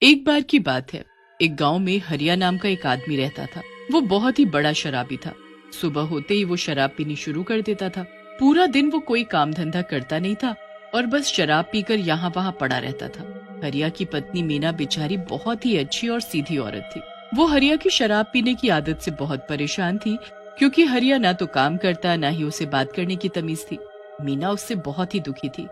एक बार की बात है। एक गांव में हरिया नाम का एक आदमी रहता था। वो बहुत ही बड़ा शराबी था। सुबह होते ही वो शराब पीनी शुरू कर देता था। पूरा दिन वो कोई काम धंधा करता नहीं था और बस शराब पीकर यहाँ वहाँ पड़ा रहता था। हरिया की पत्नी मीना बेचारी बहुत ही अच्छी और सीधी औरत थी। वो हरिया की शराब पीने की आदत से बहुत परेशान थी, क्योंकि हरिया ना तो काम करता, ना ही उसे बात करने की तमीज थी। मीना उससे बहुत ही दुखी थी,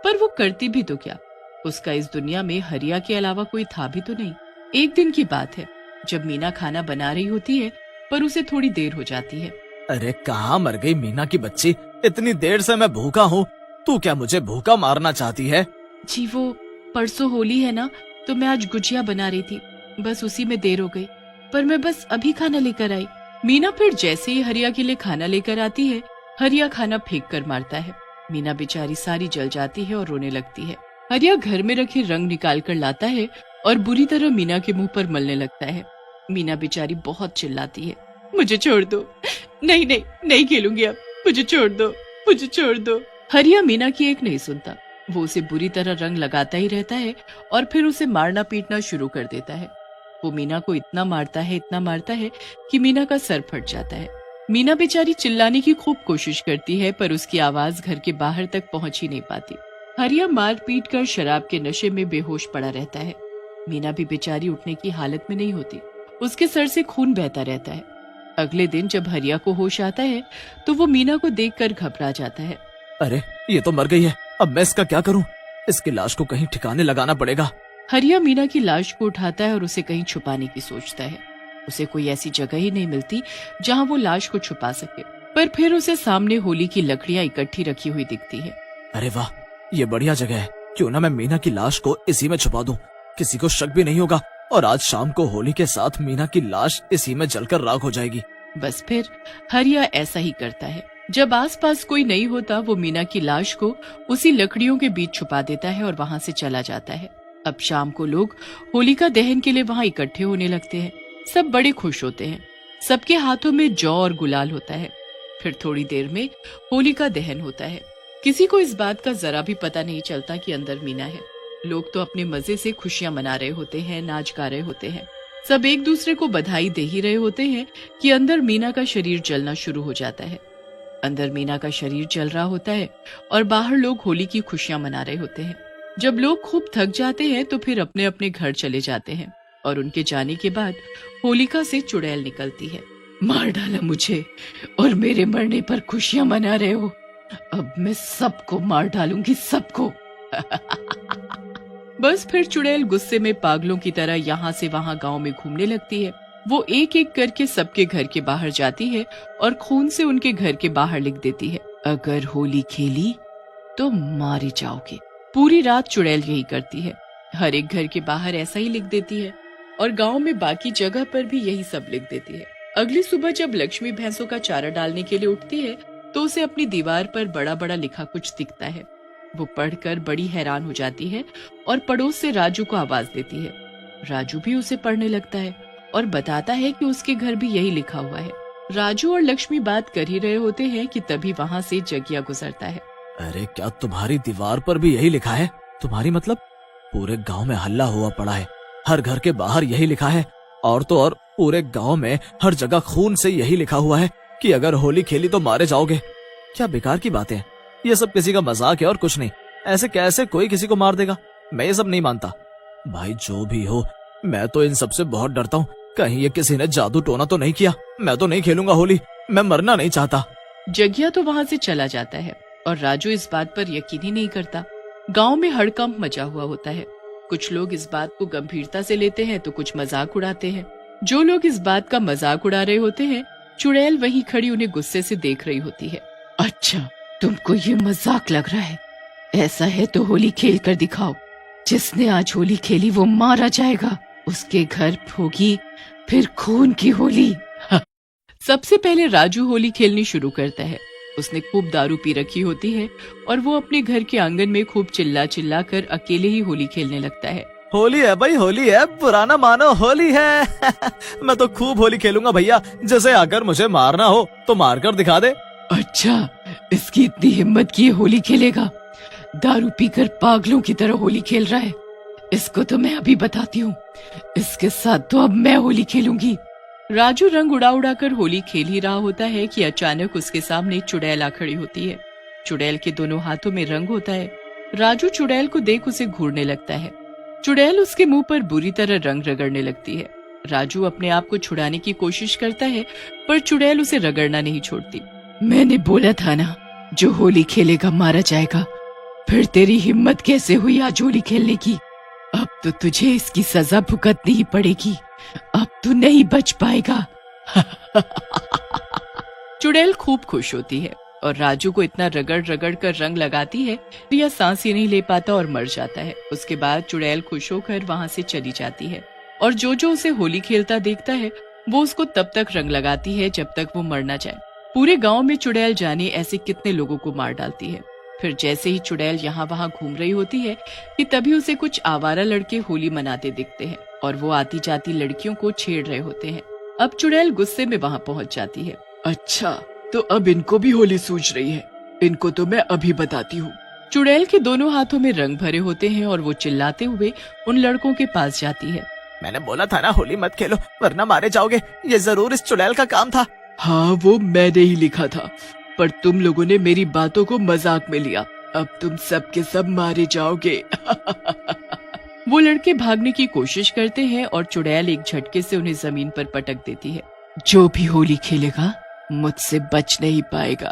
पर वो करती भी तो क्या। उसका इस दुनिया में हरिया के अलावा कोई था भी तो नहीं। एक दिन की बात है, जब मीना खाना बना रही होती है, पर उसे थोड़ी देर हो जाती है। अरे कहाँ मर गई मीना की बच्ची, इतनी देर से मैं भूखा हूँ। तू क्या मुझे भूखा मारना चाहती है? जी वो परसों होली है ना, तो मैं आज गुजिया बना रही थी, बस उसी में देर हो गई। पर मैं बस अभी खाना लेकर आई। मीना फिर जैसे ही हरिया के लिए खाना लेकर आती है, हरिया खाना फेंक कर मारता है। मीना बेचारी सारी जल जाती है और रोने लगती है। हरिया घर में रखे रंग निकाल कर लाता है और बुरी तरह मीना के मुंह पर मलने लगता है। मीना बेचारी बहुत चिल्लाती है, मुझे छोड़ दो, नहीं नहीं नहीं खेलूंगी अब, मुझे छोड़ दो, मुझे छोड़ दो। हरिया मीना की एक नहीं सुनता। वो उसे बुरी तरह रंग लगाता ही रहता है और फिर उसे मारना पीटना शुरू कर देता है। वो मीना को इतना मारता है कि मीना का सर फट जाता है। मीना बेचारी चिल्लाने की खूब कोशिश करती है, पर उसकी आवाज घर के बाहर तक पहुंच ही नहीं पाती। हरिया मार पीट कर शराब के नशे में बेहोश पड़ा रहता है। मीना भी बेचारी उठने की हालत में नहीं होती। उसके सर से खून बहता रहता है। अगले दिन जब हरिया को होश आता है, तो वो मीना को देखकर घबरा जाता है। अरे ये तो मर गई है, अब मैं इसका क्या करूँ? इसकी लाश को कहीं ठिकाने लगाना पड़ेगा। हरिया मीना की लाश को उठाता है और उसे कहीं छुपाने की सोचता है। उसे कोई ऐसी जगह ही नहीं मिलती जहाँ वो लाश को छुपा सके। पर फिर उसे सामने होली की लकड़ियाँ इकट्ठी रखी हुई दिखती है। अरे वाह, ये बढ़िया जगह है। क्यों ना मैं मीना की लाश को इसी में छुपा दूं, किसी को शक भी नहीं होगा और आज शाम को होली के साथ मीना की लाश इसी में जलकर राख हो जाएगी। बस फिर हरिया ऐसा ही करता है। जब आसपास कोई नहीं होता, वो मीना की लाश को उसी लकड़ियों के बीच छुपा देता है और वहाँ से चला जाता है। अब शाम को लोग होलिका दहन के लिए वहाँ इकट्ठे होने लगते हैं। सब बड़े खुश होते हैं। सबके हाथों में जौ और गुलाल होता है। फिर थोड़ी देर में होलिका दहन होता है। किसी को इस बात का जरा भी पता नहीं चलता कि अंदर मीना है। लोग तो अपने मजे से खुशियां मना रहे होते हैं, नाच गा रहे होते हैं। सब एक दूसरे को बधाई दे ही रहे होते हैं कि अंदर मीना का शरीर जलना शुरू हो जाता है। अंदर मीना का शरीर जल रहा होता है और बाहर लोग होली की खुशियां मना रहे होते हैं। जब लोग खूब थक जाते हैं तो फिर अपने अपने घर चले जाते हैं और उनके जाने के बाद होलिका से चुड़ैल निकलती है। मार डाला मुझे और मेरे मरने पर खुशियां मना रहे हो, अब मैं सबको मार डालूंगी, सबको। बस फिर चुड़ैल गुस्से में पागलों की तरह यहाँ से वहाँ गांव में घूमने लगती है। वो एक एक करके सबके घर के बाहर जाती है और खून से उनके घर के बाहर लिख देती है, अगर होली खेली तो मारी जाओगे। पूरी रात चुड़ैल यही करती है। हर एक घर के बाहर ऐसा ही लिख देती है और गांव में बाकी जगह पर भी यही सब लिख देती है। अगली सुबह जब लक्ष्मी भैंसों का चारा डालने के लिए उठती है, तो उसे अपनी दीवार पर बड़ा बड़ा लिखा कुछ दिखता है। वो पढ़कर बड़ी हैरान हो जाती है और पड़ोस से राजू को आवाज देती है। राजू भी उसे पढ़ने लगता है और बताता है कि उसके घर भी यही लिखा हुआ है। राजू और लक्ष्मी बात कर ही रहे होते हैं कि तभी वहाँ से जगिया गुजरता है। अरे क्या तुम्हारी दीवार पर भी यही लिखा है? तुम्हारी मतलब पूरे गांव में हल्ला हुआ पड़ा है, हर घर के बाहर यही लिखा है, और तो और पूरे गांव में हर जगह खून से यही लिखा हुआ है कि अगर होली खेली तो मारे जाओगे। क्या बेकार की बातें हैं, ये सब किसी का मजाक है और कुछ नहीं। ऐसे कैसे कोई किसी को मार देगा? मैं ये सब नहीं मानता। भाई जो भी हो, मैं तो इन सब से बहुत डरता हूँ। कहीं ये किसी ने जादू टोना तो नहीं किया? मैं तो नहीं खेलूंगा होली, मैं मरना नहीं चाहता। जगिया तो वहाँ से चला जाता है और राजू इस बात पर यकीन ही नहीं करता। गांव में हड़कंप मचा हुआ होता है। कुछ लोग इस बात को गंभीरता से लेते हैं तो कुछ मजाक उड़ाते हैं। जो लोग इस बात का मजाक उड़ा रहे होते हैं, चुड़ैल वहीं खड़ी उन्हें गुस्से से देख रही होती है। अच्छा, तुमको ये मजाक लग रहा है? ऐसा है तो होली खेल कर दिखाओ। जिसने आज होली खेली वो मारा जाएगा। उसके घर होगी फिर खून की होली। सबसे पहले राजू होली खेलनी शुरू करता है। उसने खूब दारू पी रखी होती है और वो अपने घर के आंगन में खूब चिल्ला चिल्ला कर अकेले ही होली खेलने लगता है। होली है भाई, होली है, पुराना मानो होली है। मैं तो खूब होली खेलूंगा भैया, जैसे अगर मुझे मारना हो तो मार कर दिखा दे। अच्छा, इसकी इतनी हिम्मत की होली खेलेगा? दारू पीकर पागलों की तरह होली खेल रहा है। इसको तो मैं अभी बताती हूँ, इसके साथ तो अब मैं होली खेलूंगी। राजू रंग उड़ा उड़ा कर होली खेल ही रहा होता है कि अचानक उसके सामने चुड़ैल आ खड़ी होती है। चुड़ैल के दोनों हाथों में रंग होता है। राजू चुड़ैल को देख उसे घूरने लगता है। चुड़ैल उसके मुंह पर बुरी तरह रंग रगड़ने लगती है। राजू अपने आप को छुड़ाने की कोशिश करता है, पर चुड़ैल उसे रगड़ना नहीं छोड़ती। मैंने बोला था ना, जो होली खेलेगा मारा जाएगा। फिर तेरी हिम्मत कैसे हुई आज होली खेलने की? अब तो तुझे इसकी सजा भुगतनी ही पड़ेगी। अब तू नहीं बच पाएगा। चुड़ैल खूब खुश होती है और राजू को इतना रगड़ रगड़ कर रंग लगाती है कि यह सांस ही नहीं ले पाता और मर जाता है। उसके बाद चुड़ैल खुश होकर वहां से चली जाती है और जो जो उसे होली खेलता देखता है वो उसको तब तक रंग लगाती है जब तक वो मर ना जाए। पूरे गांव में चुड़ैल जाने ऐसे कितने लोगों को मार डालती है। फिर जैसे ही चुड़ैल यहाँ वहाँ घूम रही होती है कि तभी उसे कुछ आवारा लड़के होली मनाते दिखते हैं और वो आती जाती लड़कियों को छेड़ रहे होते हैं। अब चुड़ैल गुस्से में वहाँ पहुँच जाती है। अच्छा, तो अब इनको भी होली सूझ रही है। इनको तो मैं अभी बताती हूँ। चुड़ैल के दोनों हाथों में रंग भरे होते हैं और वो चिल्लाते हुए उन लड़कों के पास जाती है। मैंने बोला था ना होली मत खेलो वरना मारे जाओगे। ये जरूर इस चुड़ैल का काम था। हाँ, वो मैंने ही लिखा था, पर तुम लोगों ने मेरी बातों को मजाक में लिया। अब तुम सब के सब मारे जाओगे। वो लड़के भागने की कोशिश करते हैं और चुड़ैल एक झटके से उन्हें जमीन पर पटक देती है। जो भी होली खेलेगा मुझसे बच नहीं पाएगा।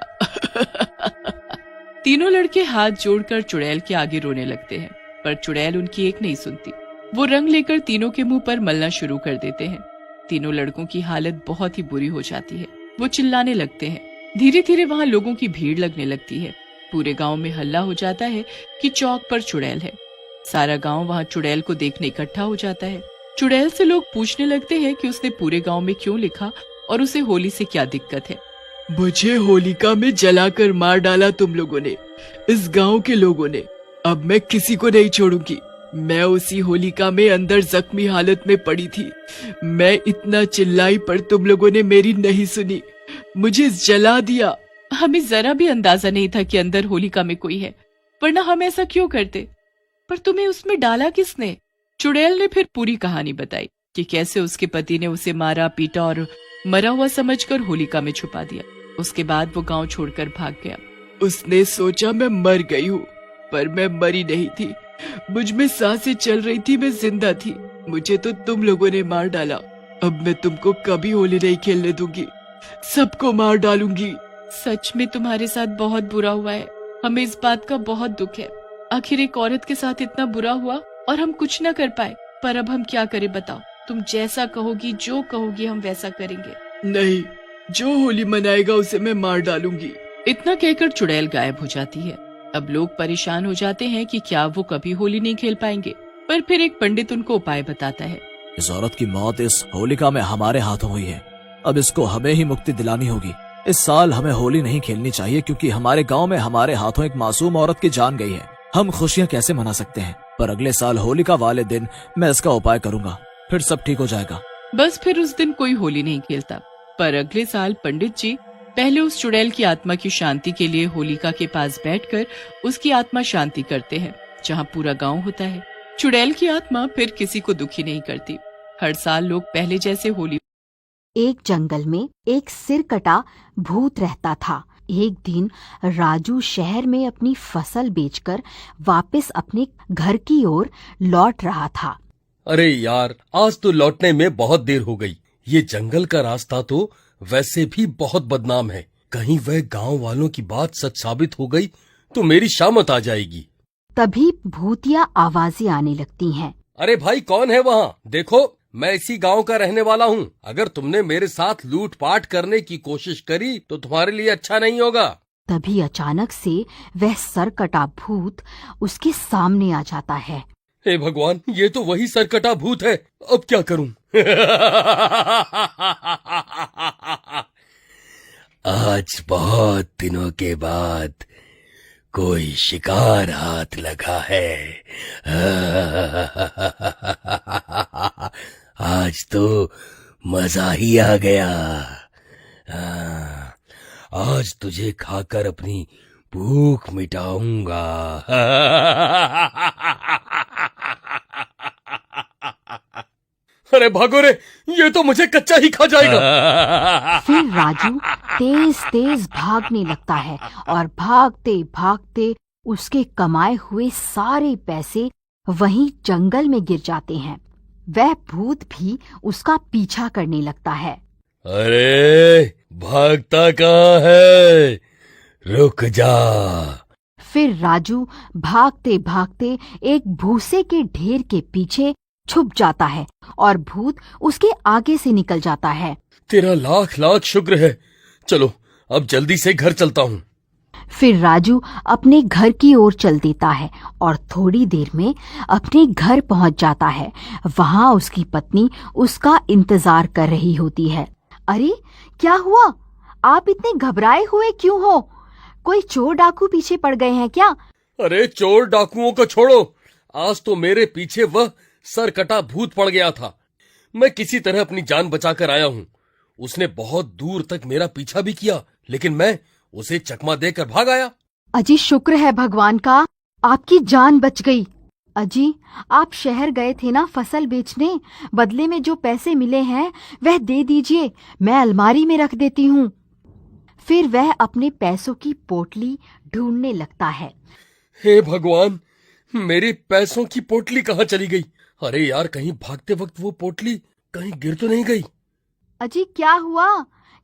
तीनों लड़के हाथ जोड़कर चुड़ैल के आगे रोने लगते हैं, पर चुड़ैल उनकी एक नहीं सुनती। वो रंग लेकर तीनों के मुंह पर मलना शुरू कर देते हैं। तीनों लड़कों की हालत बहुत ही बुरी हो जाती है। वो चिल्लाने लगते हैं। धीरे धीरे वहाँ लोगों की भीड़ लगने लगती है। पूरे गांव में हल्ला हो जाता है कि चौक पर चुड़ैल है। सारा गांव वहाँ चुड़ैल को देखने इकट्ठा हो जाता है। चुड़ैल से लोग पूछने लगते हैं कि उसने पूरे गांव में क्यों लिखा और उसे होली से क्या दिक्कत है। मुझे होलिका में जलाकर मार डाला तुम लोगों ने, इस गांव के लोगों ने। अब मैं किसी को नहीं छोड़ूंगी। मैं उसी होलिका में अंदर जख्मी हालत में पड़ी थी। मैं इतना चिल्लाई पर तुम लोगों ने मेरी नहीं सुनी, मुझे जला दिया। हमें जरा भी अंदाजा नहीं था कि अंदर होलिका में कोई है, वरना हम ऐसा क्यों करते? पर तुम्हें उसमें डाला किसने? चुड़ैल ने फिर पूरी कहानी बताई कि कैसे उसके पति ने उसे मारा पीटा और मरा हुआ समझकर होलिका में छुपा दिया। उसके बाद वो गांव छोड़कर भाग गया। उसने सोचा मैं मर गई हूँ, पर मैं मरी नहीं थी। मुझ में सांसें चल रही थी, मैं जिंदा थी। मुझे तो तुम लोगों ने मार डाला। अब मैं तुमको कभी होली नहीं खेलने दूंगी, सबको मार डालूंगी। सच में तुम्हारे साथ बहुत बुरा हुआ है। हमें इस बात का बहुत दुख है। आखिर एक औरत के साथ इतना बुरा हुआ और हम कुछ न कर पाए। पर अब हम क्या करें बताओ? तुम जैसा कहोगी, जो कहोगी हम वैसा करेंगे। नहीं, जो होली मनाएगा उसे मैं मार डालूंगी। इतना कहकर चुड़ैल गायब हो जाती है। अब लोग परेशान हो जाते हैं कि क्या वो कभी होली नहीं खेल पाएंगे। पर फिर एक पंडित उनको उपाय बताता है। इस औरत की मौत इस होलिका में हमारे हाथों हुई है। अब इसको हमें ही मुक्ति दिलानी होगी। इस साल हमें होली नहीं खेलनी चाहिए क्योंकि हमारे गांव में हमारे हाथों एक मासूम औरत की जान गई है। हम खुशियां कैसे मना सकते हैं? पर अगले साल होलिका वाले दिन मैं इसका उपाय करूंगा, फिर सब ठीक हो जाएगा। बस फिर उस दिन कोई होली नहीं खेलता। पर अगले साल पंडित जी पहले उस चुड़ैल की आत्मा की शांति के लिए होलिका के पास बैठकर उसकी आत्मा शांति करते हैं, जहाँ पूरा गांव होता है। चुड़ैल की आत्मा फिर किसी को दुखी नहीं करती। हर साल लोग पहले जैसे होली। एक जंगल में एक सिर कटा भूत रहता था। एक दिन राजू शहर में अपनी फसल बेचकर वापस अपने घर की ओर लौट रहा था। अरे यार, आज तो लौटने में बहुत देर हो गई। ये जंगल का रास्ता तो वैसे भी बहुत बदनाम है। कहीं वह गांव वालों की बात सच साबित हो गई तो मेरी शामत आ जाएगी। तभी भूतिया आवाजें आने लगती हैं। अरे भाई, कौन है वहाँ? देखो, मैं इसी गांव का रहने वाला हूँ। अगर तुमने मेरे साथ लूटपाट करने की कोशिश करी तो तुम्हारे लिए अच्छा नहीं होगा। तभी अचानक से वह सरकटा भूत उसके सामने आ जाता है। हे भगवान, ये तो वही सरकटा भूत है। अब क्या करूं? आज बहुत दिनों के बाद कोई शिकार हाथ लगा है। आज तो मजा ही आ गया। आज तुझे खाकर अपनी भूख मिटाऊंगा। अरे भागो रे, ये तो मुझे कच्चा ही खा जाएगा। फिर राजू तेज तेज भागने लगता है और भागते भागते उसके कमाए हुए सारे पैसे वहीं जंगल में गिर जाते हैं। वह भूत भी उसका पीछा करने लगता है। अरे भागता कहाँ है, रुक जा। फिर राजू भागते भागते एक भूसे के ढेर के पीछे छुप जाता है और भूत उसके आगे से निकल जाता है। तेरा लाख लाख शुक्र है। चलो अब जल्दी से घर चलता हूँ। फिर राजू अपने घर की ओर चल देता है और थोड़ी देर में अपने घर पहुंच जाता है। वहां उसकी पत्नी उसका इंतजार कर रही होती है। अरे क्या हुआ? आप इतने घबराए हुए क्यों हो? कोई चोर डाकू पीछे पड़ गए हैं क्या? अरे चोर डाकुओं को छोड़ो, आज तो मेरे पीछे वह सरकटा भूत पड़ गया था। मैं किसी तरह अपनी जान बचाकर आया हूँ। उसने बहुत दूर तक मेरा पीछा भी किया, लेकिन मैं उसे चकमा देकर भाग आया। अजी शुक्र है भगवान का, आपकी जान बच गई। अजी आप शहर गए थे ना फसल बेचने, बदले में जो पैसे मिले हैं वह दे दीजिए, मैं अलमारी में रख देती हूँ। फिर वह अपने पैसों की पोटली ढूंढने लगता है। हे भगवान, मेरे पैसों की पोटली कहाँ चली गई? अरे यार, कहीं भागते वक्त वो पोटली कहीं गिर तो नहीं गई? अजी क्या हुआ?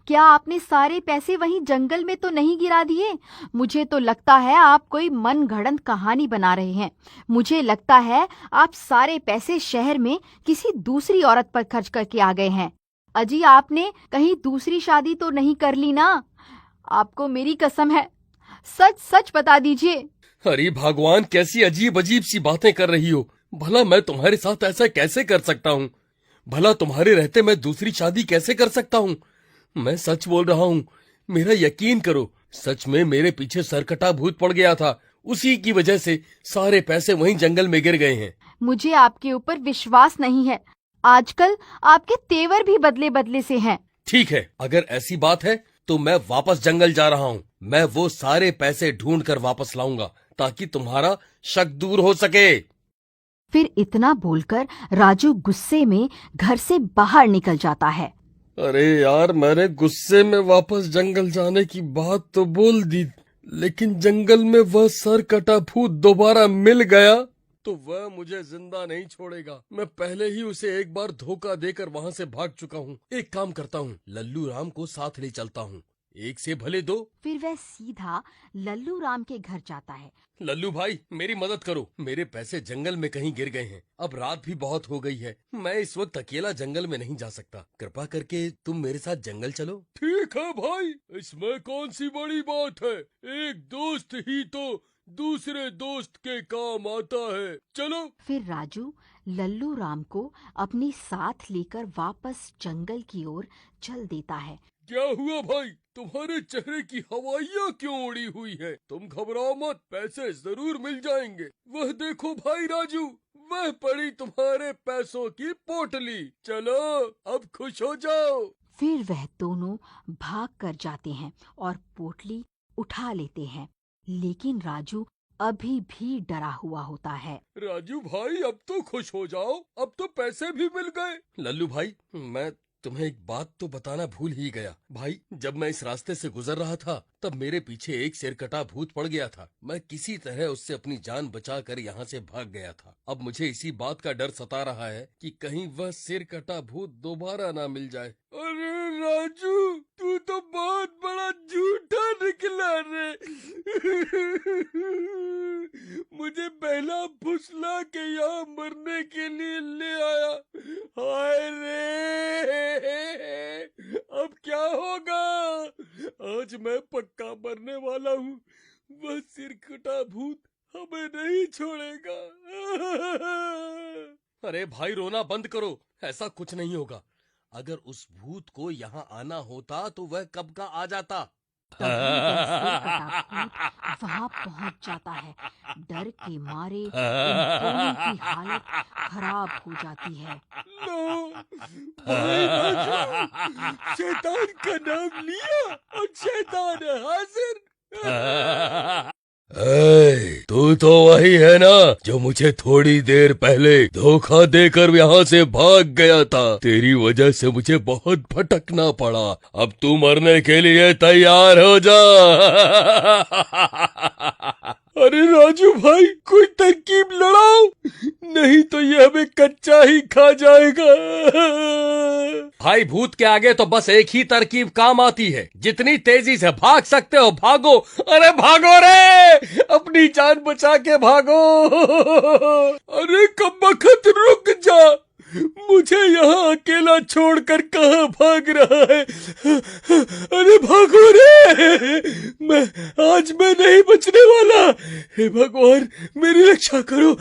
क्या आपने सारे पैसे वहीं जंगल में तो नहीं गिरा दिए? मुझे तो लगता है आप कोई मनगढ़ंत कहानी बना रहे हैं। मुझे लगता है आप सारे पैसे शहर में किसी दूसरी औरत पर खर्च करके आ गए हैं। अजी आपने कहीं दूसरी शादी तो नहीं कर ली ना? आपको मेरी कसम है, सच सच बता दीजिए। अरे भगवान, कैसी अजीब अजीब सी बातें कर रही हो। भला मैं तुम्हारे साथ ऐसा कैसे कर सकता हूँ? भला तुम्हारे रहते मैं दूसरी शादी कैसे कर सकता हूँ? मैं सच बोल रहा हूँ, मेरा यकीन करो। सच में मेरे पीछे सरकटा भूत पड़ गया था, उसी की वजह से सारे पैसे वहीं जंगल में गिर गए हैं। मुझे आपके ऊपर विश्वास नहीं है। आजकल आपके तेवर भी बदले बदले से हैं। ठीक है, अगर ऐसी बात है तो मैं वापस जंगल जा रहा हूँ। मैं वो सारे पैसे ढूंढ कर वापस लाऊंगा ताकि तुम्हारा शक दूर हो सके। फिर इतना बोलकर राजू गुस्से में घर से बाहर निकल जाता है। अरे यार, मैंने गुस्से में वापस जंगल जाने की बात तो बोल दी, लेकिन जंगल में वह सरकटा भूत दोबारा मिल गया तो वह मुझे जिंदा नहीं छोड़ेगा। मैं पहले ही उसे एक बार धोखा देकर वहाँ से भाग चुका हूँ। एक काम करता हूँ, लल्लू राम को साथ ले चलता हूँ, एक से भले दो। फिर वह सीधा लल्लू राम के घर जाता है। लल्लू भाई, मेरी मदद करो। मेरे पैसे जंगल में कहीं गिर गए हैं। अब रात भी बहुत हो गई है, मैं इस वक्त अकेला जंगल में नहीं जा सकता। कृपा करके तुम मेरे साथ जंगल चलो। ठीक है भाई, इसमें कौन सी बड़ी बात है। एक दोस्त ही तो दूसरे दोस्त के काम आता है। चलो। फिर राजू लल्लू राम को अपने साथ लेकर वापस जंगल की ओर चल देता है। क्या हुआ भाई, तुम्हारे चेहरे की हवाइयाँ क्यों उड़ी हुई है? तुम घबराओ मत, पैसे जरूर मिल जाएंगे। वह देखो भाई राजू, वह पड़ी तुम्हारे पैसों की पोटली। चलो अब खुश हो जाओ। फिर वह दोनों भाग कर जाते हैं और पोटली उठा लेते हैं, लेकिन राजू अभी भी डरा हुआ होता है। राजू भाई, अब तो खुश हो जाओ, अब तो पैसे भी मिल गए। लल्लू भाई, मैं तुम्हें एक बात तो बताना भूल ही गया। भाई, जब मैं इस रास्ते से गुजर रहा था तब मेरे पीछे एक सिरकटा भूत पड़ गया था। मैं किसी तरह उससे अपनी जान बचाकर यहाँ से भाग गया था। अब मुझे इसी बात का डर सता रहा है कि कहीं वह सिरकटा भूत दोबारा ना मिल जाए। अरे राजू, तू तो बहुत बड़ा झूठा निकला रे। मुझे पहला फुसला के यहाँ मरने के लिए ले आया। हाय रे, अब क्या होगा? आज मैं पक्का मरने वाला हूँ। वह सिरकटा भूत हमें नहीं छोड़ेगा। अरे भाई, रोना बंद करो, ऐसा कुछ नहीं होगा। अगर उस भूत को यहाँ आना होता तो वह कब का आ जाता। तभी वह सिरकटा भूत वहां पहुंच जाता है। डर के मारे उन दोनों की हालत खराब हो जाती है। लो, भाई राजू, शैतान का नाम लिया और शैतान हाजिर। तू तो वही है ना जो मुझे थोड़ी देर पहले धोखा देकर यहाँ से भाग गया था। तेरी वजह से मुझे बहुत भटकना पड़ा। अब तू मरने के लिए तैयार हो जा। अरे राजू भाई, कोई तरकीब लड़ाओ, नहीं तो ये हमें कच्चा ही खा जाएगा। भाई भूत के आगे तो बस एक ही तरकीब काम आती है, जितनी तेजी से भाग सकते हो भागो। अरे भागो रे, अपनी जान बचा के भागो। अरे कमबख्त रुक जा, मुझे यहाँ अकेला छोड़कर कहाँ भाग रहा है। अरे भागो रे, आज मैं नहीं बचने वाला। हे भगवान, मेरी रक्षा करो।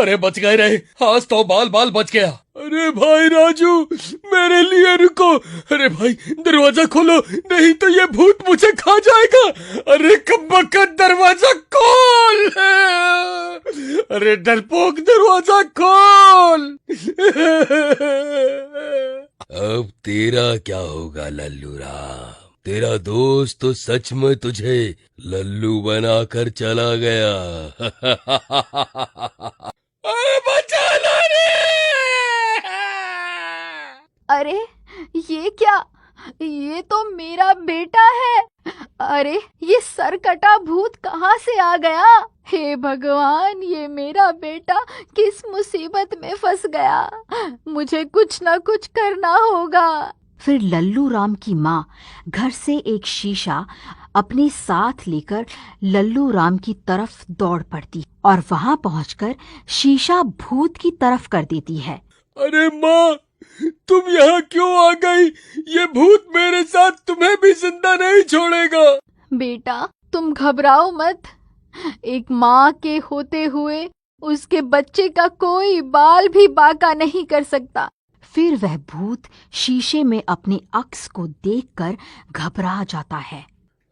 अरे बच गए रे, आज तो बाल बाल बच गया। अरे भाई राजू, मेरे लिए रुको। अरे भाई दरवाजा खोलो, नहीं तो ये भूत मुझे खा जाएगा। अरे कमबख्त दरवाजा खोल। अरे डरपोक दरवाजा खोल। अब तेरा क्या होगा लल्लू राम? तेरा दोस्त तो सच में तुझे लल्लू बनाकर चला गया। अरे बचाना रे। अरे ये क्या, ये तो मेरा बेटा है। अरे ये सरकटा भूत कहाँ से आ गया? हे भगवान, ये मेरा बेटा किस मुसीबत में फंस गया। मुझे कुछ ना कुछ करना होगा। फिर लल्लू राम की माँ घर से एक शीशा अपने साथ लेकर लल्लू राम की तरफ दौड़ पड़ती और वहां पहुंचकर शीशा भूत की तरफ कर देती है। अरे माँ, तुम यहाँ क्यों आ गई? ये भूत मेरे साथ तुम्हें भी जिंदा नहीं छोड़ेगा। बेटा तुम घबराओ मत, एक माँ के होते हुए उसके बच्चे का कोई बाल भी बांका नहीं कर सकता। फिर वह भूत शीशे में अपने अक्स को देखकर घबरा जाता है।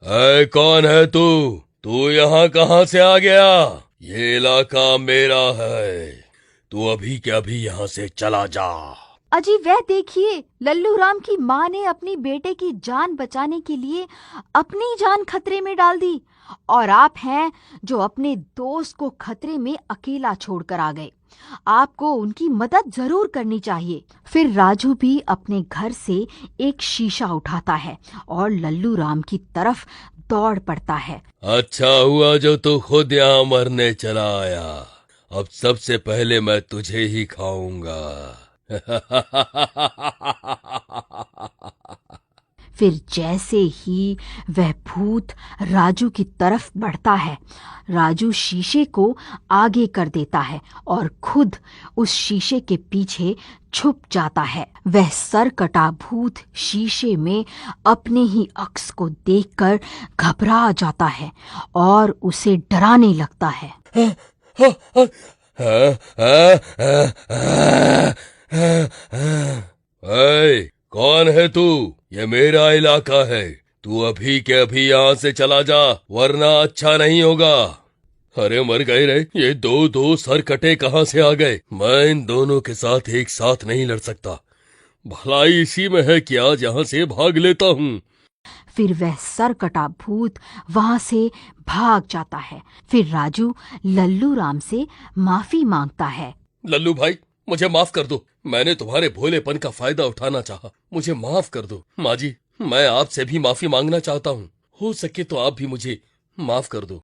ऐ कौन है तू? तू यहाँ कहाँ से आ गया? ये इलाका मेरा है, तू अभी के अभी यहाँ से चला जा। अजी वह देखिए, लल्लू राम की माँ ने अपनी बेटे की जान बचाने के लिए अपनी जान खतरे में डाल दी और आप हैं जो अपने दोस्त को खतरे में अकेला छोड़कर आ गए। आपको उनकी मदद जरूर करनी चाहिए। फिर राजू भी अपने घर से एक शीशा उठाता है और लल्लू राम की तरफ दौड़ पड़ता है। अच्छा हुआ जो तू खुद यहाँ मरने चला आया। अब सबसे पहले मैं तुझे ही खाऊंगा। फिर जैसे ही वह भूत राजू की तरफ बढ़ता है, राजू शीशे को आगे कर देता है और खुद उस शीशे के पीछे छुप जाता है। वह सरकटा भूत शीशे में अपने ही अक्स को देखकर घबरा जाता है और उसे डराने लगता है। कौन है तू? ये मेरा इलाका है, तू अभी के अभी यहाँ से चला जा, वरना अच्छा नहीं होगा। अरे मर गए रे, ये दो सरकटे कहाँ से आ गए? मैं इन दोनों के साथ एक साथ नहीं लड़ सकता। भलाई इसी में है कि आज यहाँ से भाग लेता हूँ। फिर वह सरकटा भूत वहां से भाग जाता है। फिर राजू लल्लू राम से माफी मांगता है। लल्लू भाई, मुझे माफ कर दो, मैंने तुम्हारे भोलेपन का फायदा उठाना चाहा, मुझे माफ कर दो। माँ जी, मैं आपसे भी माफी मांगना चाहता हूँ, हो सके तो आप भी मुझे माफ कर दो।